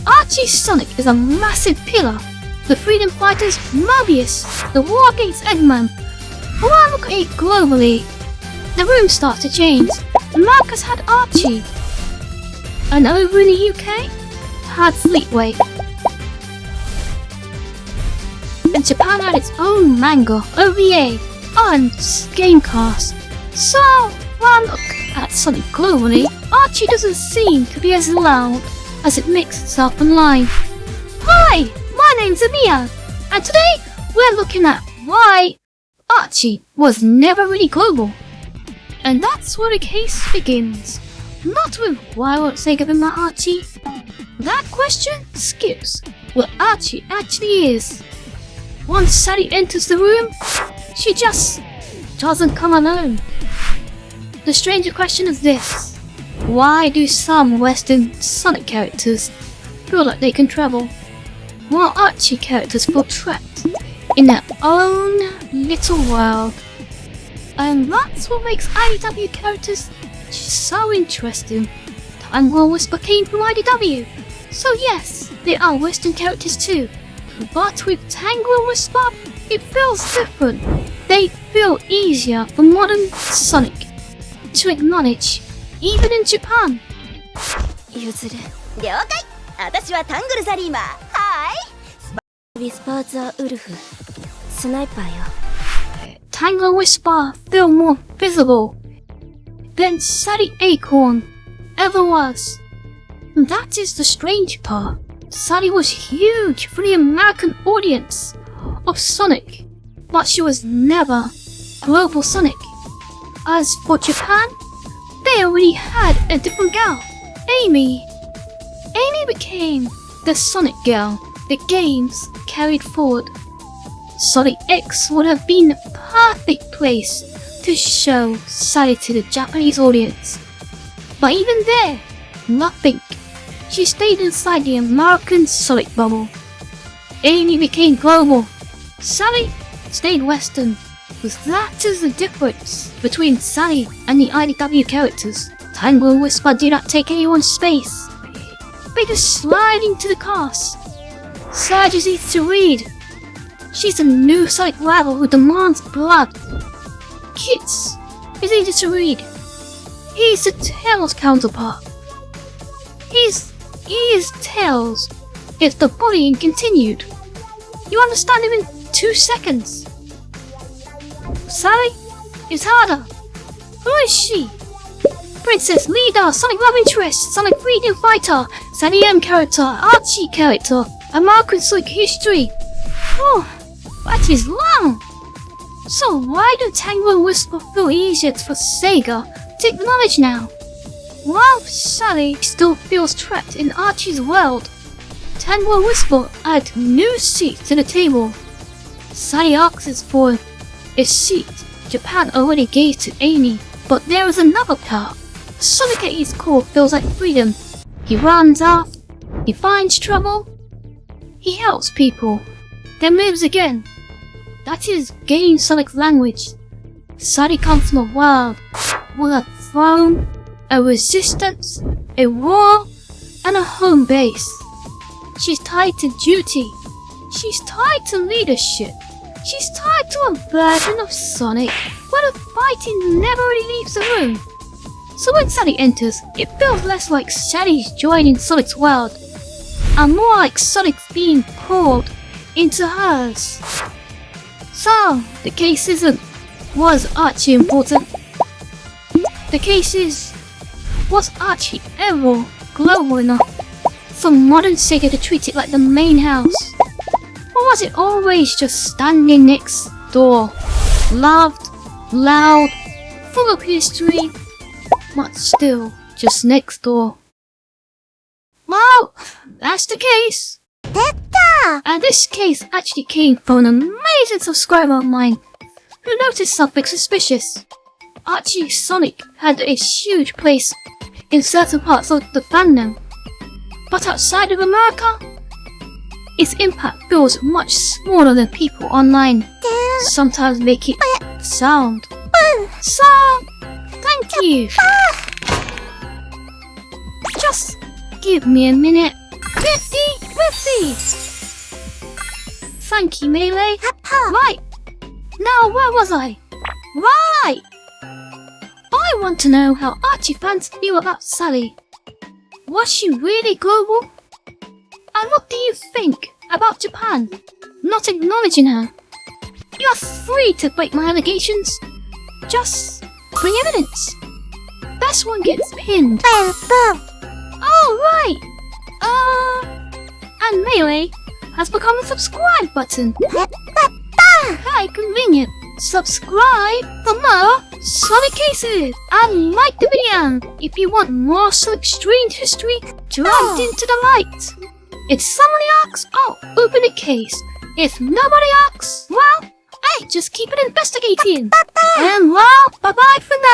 Archie Sonic is a massive pillar. The Freedom Fighters, Mobius, the Wargates Eggman. Well, look at it globally. The room starts to change. America's had Archie. And over in the UK, had Fleetway. And Japan had its own manga, OVA, and Gamecast. So, when I look at Sonic globally, Archie doesn't seem to be as loud as it makes itself online. Hi, my name's Amia, and today we're looking at why Archie was never really global. And that's where the case begins. Not with why won't say give him that Archie. That question skips what Archie actually is. Once Sally enters the room, she just doesn't come alone. The stranger question is this: why do some Western Sonic characters feel like they can travel, while Archie characters feel trapped in their own little world? And that's what makes IDW characters so interesting. Tangle Whisper came from IDW, so yes, they are Western characters too. But with Tangle and Whisper, it feels different. They feel easier for modern Sonic to acknowledge, even in Japan. ゆずる了解。私はタングルザリーマー。はい。ウィスパーザウルフ。スナイパーよ。Tangle and Whisper feel more visible than Sally Acorn ever was. And that is the strange part. Sally was huge for the American audience of Sonic, but she was never global Sonic. As for Japan, they already had a different girl, Amy. Amy became the Sonic girl the games carried forward. Sonic X would have been the perfect place to show Sally to the Japanese audience. But even there, nothing. She stayed inside the American Sonic bubble. Amy became global. Sally stayed Western. Because that is the difference between Sally and the IDW characters. Tangle and Whisper do not take anyone's space. They just slide into the cast. Sage is easy to read. She's a new Sonic rival who demands blood. Kits is easy to read. He's the Tails counterpart. He is Tails if the bullying continued. You understand him in 2 seconds. Sally is harder. Who is she? Princess, leader, Sonic love interest, Sonic freedom fighter, SatAM character, Archie character, American Sonic history. Oh, that is long. So why do Tangle and Whisper feel easier for Sega to acknowledge now? While Sally still feels trapped in Archie's world, Tangle and Whisper add new seats to the table. Sally asks for a seat Japan already gave to Amy, but there is another part. Sonic at his core feels like freedom. He runs off, he finds trouble, he helps people, then moves again. That is game Sonic language. Sally comes from a world with a throne, a resistance, a war, and a home base. She's tied to duty. She's tied to leadership. She's tied to a version of Sonic where the fighting never really leaves the room. So when Sally enters, it feels less like Sally's joining Sonic's world, and more like Sonic's being pulled into hers. So, the case isn't, was Archie important? The case is, was Archie ever global enough for modern Sega to treat it like the main house? Or was it always just standing next door, loved, loud, full of history, but still just next door? Well, that's the case. And this case actually came from an amazing subscriber of mine who noticed something suspicious. Archie Sonic had a huge place in certain parts of the fandom, but outside of America, its impact feels much smaller than people online sometimes make it sound. So, thank you. Give me a minute. 50! Thank you, Melee. Right. Now, where was I? Right! I want to know how Archie fans feel about Sally. Was she really global? And what do you think about Japan not acknowledging her? You are free to break my allegations. Just bring evidence. Best one gets pinned. Oh, right. And Melee has become a subscribe button. How convenient. Subscribe for more Sonic cases and like the video if you want more Sonic strange history dragged into the light. If somebody asks, I'll open a case. If nobody asks, well, I just keep it investigating. And well, bye bye for now.